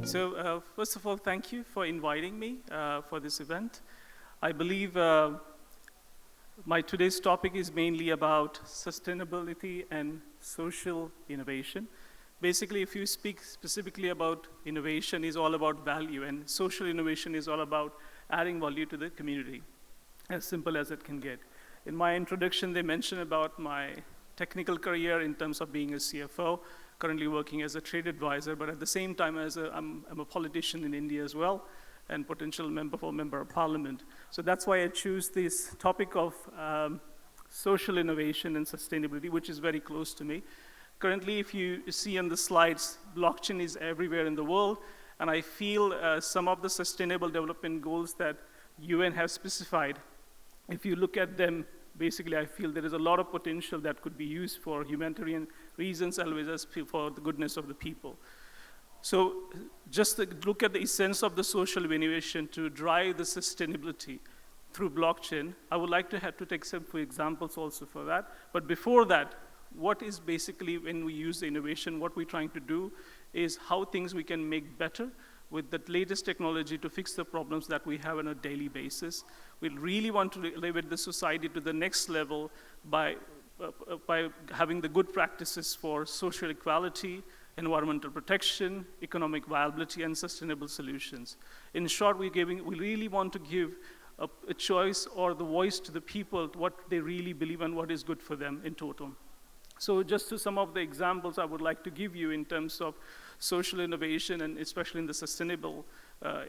So first of all, thank you for inviting me for this event. I believe my today's topic is mainly about sustainability and social innovation. Basically, if you speak specifically about innovation, is all about value, and social innovation is all about adding value to the community, as simple as it can get. In my introduction, they mentioned about my technical career in terms of being a CFO, currently working as a trade advisor, but at the same time, I'm a politician in India as well, and potential member of parliament. So that's why I choose this topic of social innovation and sustainability, which is very close to me. Currently, if you see on the slides, blockchain is everywhere in the world, and I feel some of the sustainable development goals that UN has specified, if you look at them, basically I feel there is a lot of potential that could be used for humanitarian reasons as well as for the goodness of the people. So just look at the essence of the social innovation to drive the sustainability through blockchain. I would like to take some examples also for that. But before that, what is basically when we use the innovation, what we're trying to do is how things we can make better with the latest technology to fix the problems that we have on a daily basis. We really want to elevate the society to the next level by having the good practices for social equality, environmental protection, economic viability, and sustainable solutions. In short, we really want to give a choice or the voice to the people what they really believe and what is good for them in total. So just to some of the examples I would like to give you in terms of social innovation, and especially in the sustainable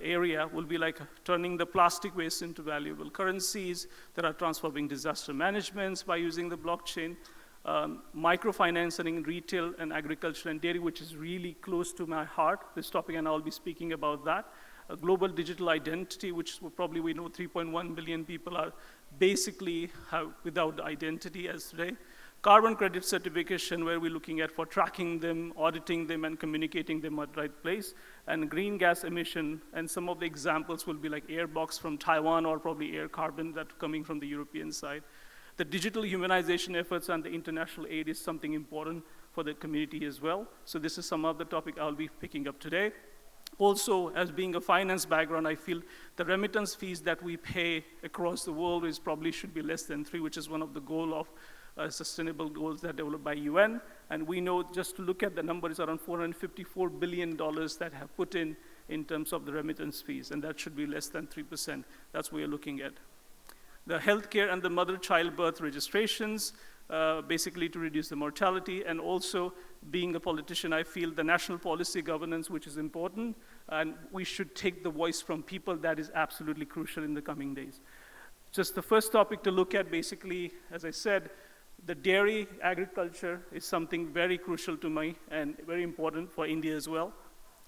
area, will be like turning the plastic waste into valuable currencies that are transforming disaster management by using the blockchain, microfinancing in retail and agriculture and dairy, which is really close to my heart, this topic, and I'll be speaking about that. A global digital identity, which probably we know 3.1 billion people are basically without identity as today. Carbon credit certification, where we're looking at for tracking them, auditing them, and communicating them at the right place. And green gas emission, and some of the examples will be like airbox from Taiwan or probably air carbon that coming from the European side. The digital humanization efforts and the international aid is something important for the community as well. So this is some of the topic I'll be picking up today. Also, as being a finance background, I feel the remittance fees that we pay across the world probably should be less than 3, which is one of the goal of sustainable goals that are developed by UN. And we know, just to look at the number, is around $454 billion that have put in terms of the remittance fees, and that should be less than 3%. That's what we're looking at. The healthcare and the mother-child birth registrations, basically to reduce the mortality, and also being a politician, I feel the national policy governance, which is important, and we should take the voice from people. That is absolutely crucial in the coming days. Just the first topic to look at, basically, as I said, the dairy agriculture is something very crucial to me and very important for India as well,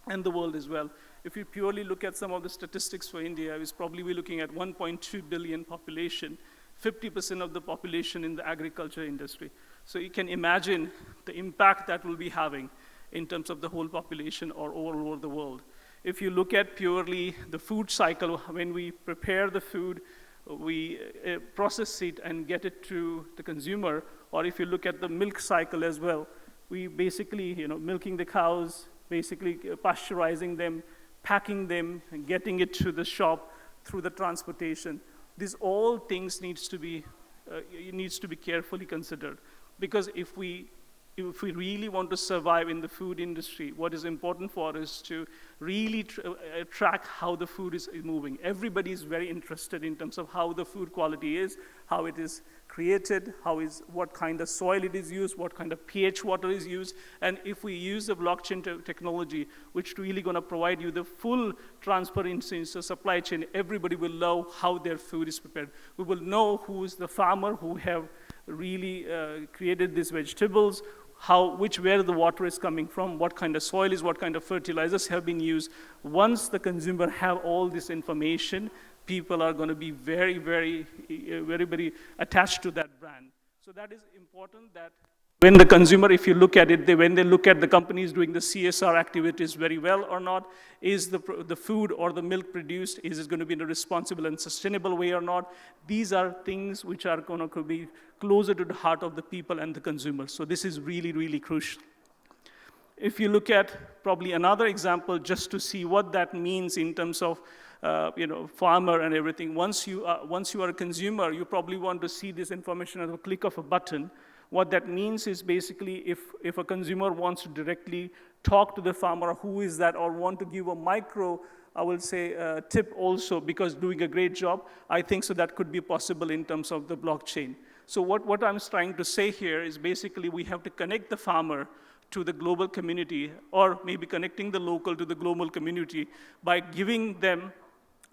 and the world as well. If you purely look at some of the statistics for India, we're probably looking at 1.2 billion population, 50% of the population in the agriculture industry. So you can imagine the impact that will be having in terms of the whole population or all over the world. If you look at purely the food cycle, when we prepare the food, we process it and get it to the consumer, or if you look at the milk cycle as well, we basically, milking the cows, basically pasteurizing them, packing them, and getting it to the shop through the transportation. These all things needs to be carefully considered, because if we really want to survive in the food industry, what is important for us to really track how the food is moving. Everybody is very interested in terms of how the food quality is, how it is created, what kind of soil it is used, what kind of pH water is used. And if we use the blockchain technology, which really going to provide you the full transparency in the supply chain, everybody will know how their food is prepared. We will know who is the farmer who have really created these vegetables, where the water is coming from, what kind of soil is, what kind of fertilizers have been used. Once the consumer have all this information, people are going to be very, very, very, very attached to that brand. So that is important that when the consumer, if you look at it, when they look at the companies doing the CSR activities very well or not, is the food or the milk produced, is it going to be in a responsible and sustainable way or not? These are things which are going to be closer to the heart of the people and the consumers. So this is really, really crucial. if you look at probably another example, just to see what that means in terms of farmer and everything. Once you are a consumer, you probably want to see this information at a click of a button. What that means is basically if a consumer wants to directly talk to the farmer, who is that, or want to give a micro, I will say, tip also, because doing a great job, I think so that could be possible in terms of the blockchain. So what I'm trying to say here is basically we have to connect the farmer to the global community, or maybe connecting the local to the global community by giving them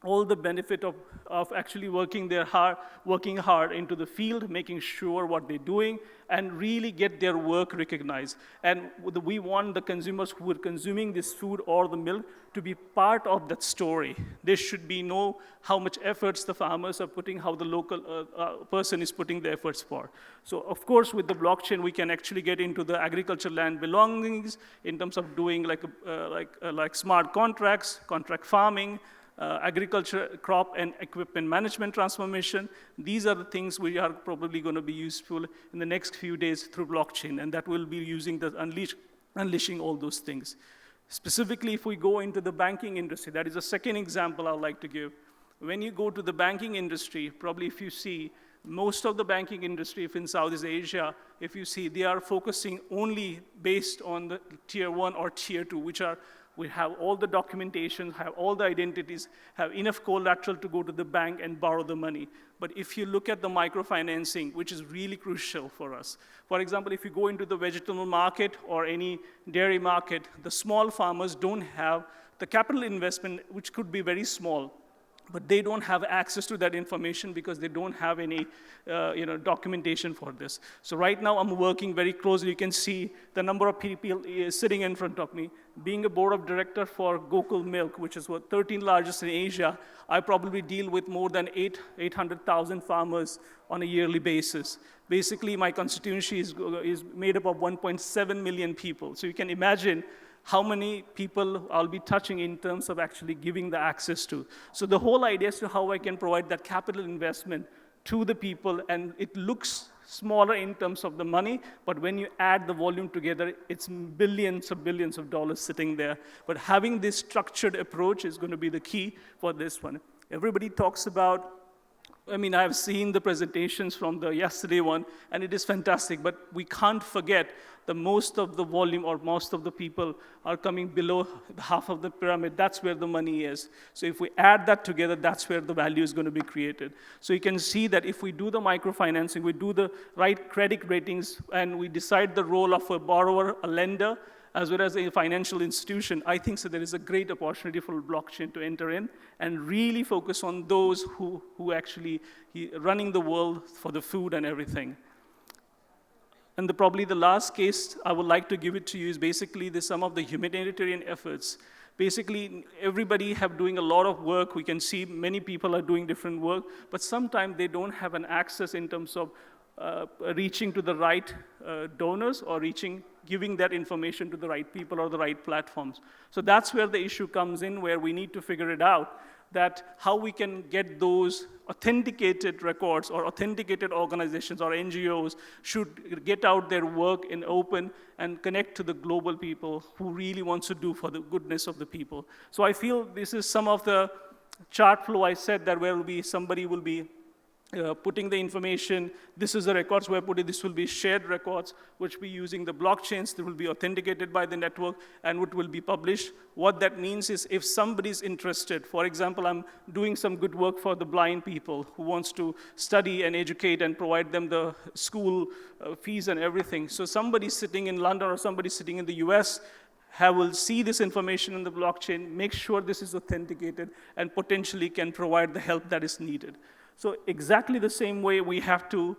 all the benefit of actually working hard into the field, making sure what they're doing, and really get their work recognized. And we want the consumers who are consuming this food or the milk to be part of that story. They should know how much efforts the farmers are putting, how the local person is putting the efforts for. So of course, with the blockchain, we can actually get into the agricultural land belongings in terms of doing like smart contracts, contract farming, agriculture, crop and equipment management transformation. These are the things we are probably going to be useful in the next few days through blockchain, and that will be using the unleashing all those things. Specifically, if we go into the banking industry, that is a second example I would like to give. When you go to the banking industry, probably if you see, most of the banking industry, if in Southeast Asia, if you see, they are focusing only based on the tier 1 or tier 2, which are we have all the documentation, have all the identities, have enough collateral to go to the bank and borrow the money. But if you look at the microfinancing, which is really crucial for us. For example, if you go into the vegetable market or any dairy market, the small farmers don't have the capital investment, which could be very small. But they don't have access to that information because they don't have any documentation for this. So right now I'm working very closely. You can see the number of people sitting in front of me. Being a board of director for Gokul Milk, which is 13th largest in Asia, I probably deal with more than 800,000 farmers on a yearly basis. Basically, my constituency is made up of 1.7 million people. So you can imagine how many people I'll be touching in terms of actually giving the access to. So the whole idea is to how I can provide that capital investment to the people, and it looks smaller in terms of the money, but when you add the volume together, it's billions of dollars sitting there. But having this structured approach is going to be the key for this one. Everybody talks about, I've seen the presentations from the yesterday one, and it is fantastic, but we can't forget that most of the volume or most of the people are coming below half of the pyramid. That's where the money is. So if we add that together, that's where the value is going to be created. So you can see that if we do the microfinancing, we do the right credit ratings, and we decide the role of a borrower, a lender, as well as a financial institution, I think so there is a great opportunity for blockchain to enter in and really focus on those who actually running the world for the food and everything. And probably the last case I would like to give it to you is basically some of the humanitarian efforts. Basically, everybody have doing a lot of work. We can see many people are doing different work, but sometimes they don't have an access in terms of reaching to the right donors or giving that information to the right people or the right platforms. So that's where the issue comes in, where we need to figure it out, that how we can get those authenticated records or authenticated organizations or NGOs should get out their work in open and connect to the global people who really wants to do for the goodness of the people. So I feel this is some of the chart flow I said that somebody will be putting the information. This is the records where this will be shared records, which will be using the blockchains that will be authenticated by the network and what will be published. What that means is if somebody's interested, for example, I'm doing some good work for the blind people who wants to study and educate and provide them the school fees and everything. So somebody sitting in London or somebody sitting in the US will see this information in the blockchain, make sure this is authenticated, and potentially can provide the help that is needed. So exactly the same way we have to,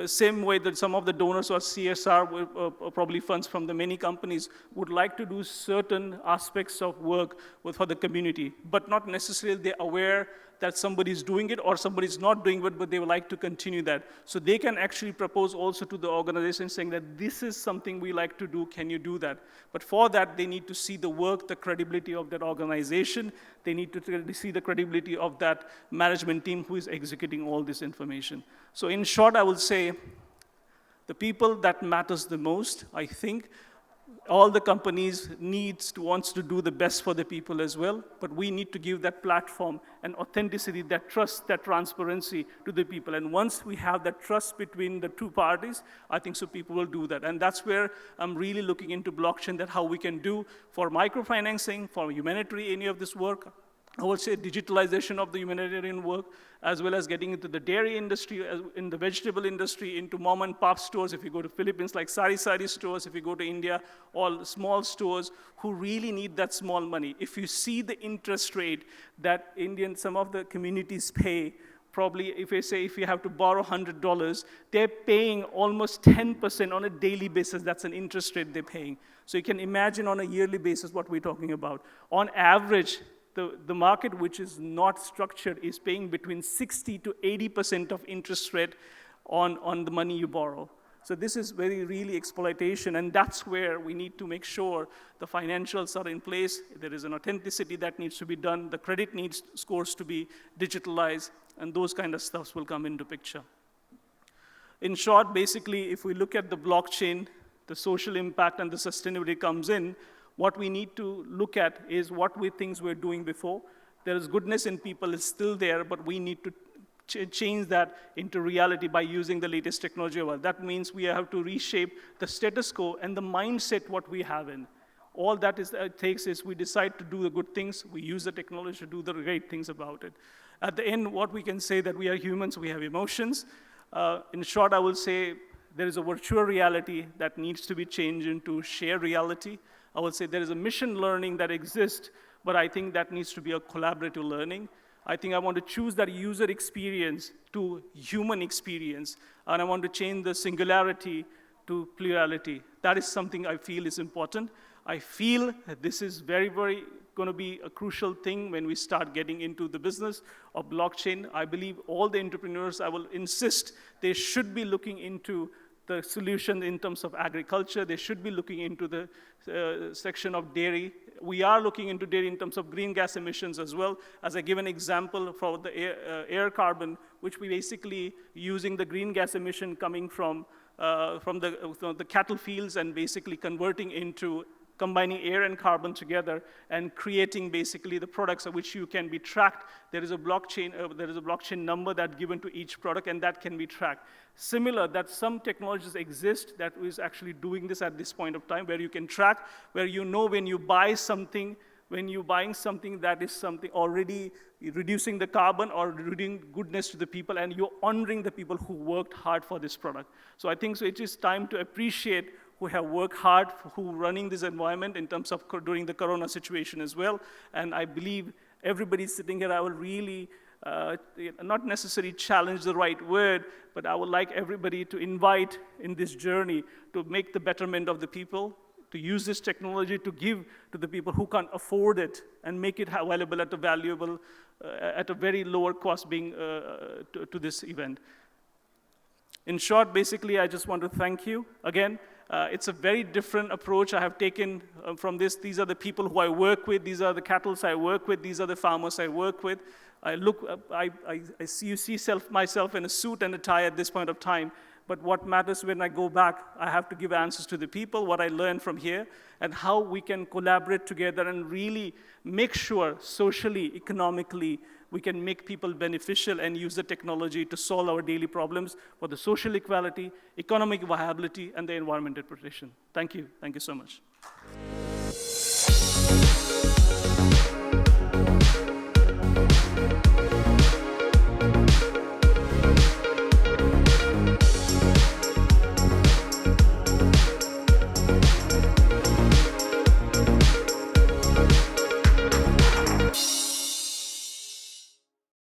same way that some of the donors or CSR, probably funds from the many companies, would like to do certain aspects of work for the community, but not necessarily they're aware that somebody's doing it or somebody's not doing it, but they would like to continue that. So they can actually propose also to the organization saying that this is something we like to do, can you do that? But for that, they need to see the work, the credibility of that organization. They need to see the credibility of that management team who is executing all this information. So in short, I will say the people that matters the most, I think, all the companies wants to do the best for the people as well, but we need to give that platform and authenticity, that trust, that transparency to the people. And once we have that trust between the two parties, I think so people will do that. And that's where I'm really looking into blockchain, that how we can do for microfinancing, for humanitarian, any of this work. I would say digitalization of the humanitarian work, as well as getting into the dairy industry, in the vegetable industry, into mom and pop stores. If you go to Philippines, like sari stores. If you go to India, all small stores who really need that small money. If you see the interest rate that some of the communities pay, probably if you have to borrow $100, they're paying almost 10% on a daily basis. That's an interest rate they're paying. So you can imagine on a yearly basis what we're talking about. On average, the market which is not structured is paying between 60 to 80% of interest rate on the money you borrow. So this is really exploitation, and that's where we need to make sure the financials are in place. There is an authenticity that needs to be done. The credit scores to be digitalized, and those kind of stuffs will come into picture. In short, basically, if we look at the blockchain, the social impact and the sustainability comes in. What we need to look at is what things we're doing before. There is goodness in people, is still there, but we need to change that into reality by using the latest technology. That means we have to reshape the status quo and the mindset what we have in. All that it takes is we decide to do the good things, we use the technology to do the great things about it. At the end, what we can say that we are humans, we have emotions. In short, I will say there is a virtual reality that needs to be changed into shared reality. I would say there is a mission learning that exists, but I think that needs to be a collaborative learning. I think I want to choose that user experience to human experience, and I want to change the singularity to plurality. That is something I feel is important. I feel that this is very going to be a crucial thing when we start getting into the business of blockchain. I believe all the entrepreneurs, I will insist, they should be looking into the solution in terms of agriculture. They should be looking into the section of dairy. We are looking into dairy in terms of green gas emissions as well. As I give an example for the air carbon, which we basically using the green gas emission coming from the cattle fields and basically converting into combining air and carbon together and creating basically the products of which you can be tracked. There is a blockchain number that's given to each product, and that can be tracked. Similar, that some technologies exist that is actually doing this at this point of time, where you can track, where you know when you buy something, when you're buying something that is something already reducing the carbon or reducing goodness to the people, and you're honoring the people who worked hard for this product. So I think so it is time to appreciate who have worked hard, who running this environment in terms of during the corona situation as well. And I believe everybody sitting here, I will really, not necessarily challenge the right word, but I would like everybody to invite in this journey to make the betterment of the people, to use this technology to give to the people who can't afford it and make it available at a very lower cost being to this event. In short, basically, I just want to thank you again. It's a very different approach I have taken from this. These are the people who I work with. These are the cattle I work with. These are the farmers I work with. I see myself in a suit and a tie at this point of time. But what matters when I go back, I have to give answers to the people, what I learned from here, and how we can collaborate together and really make sure socially, economically, we can make people beneficial and use the technology to solve our daily problems for the social equality, economic viability, and the environmental protection. Thank you. Thank you so much.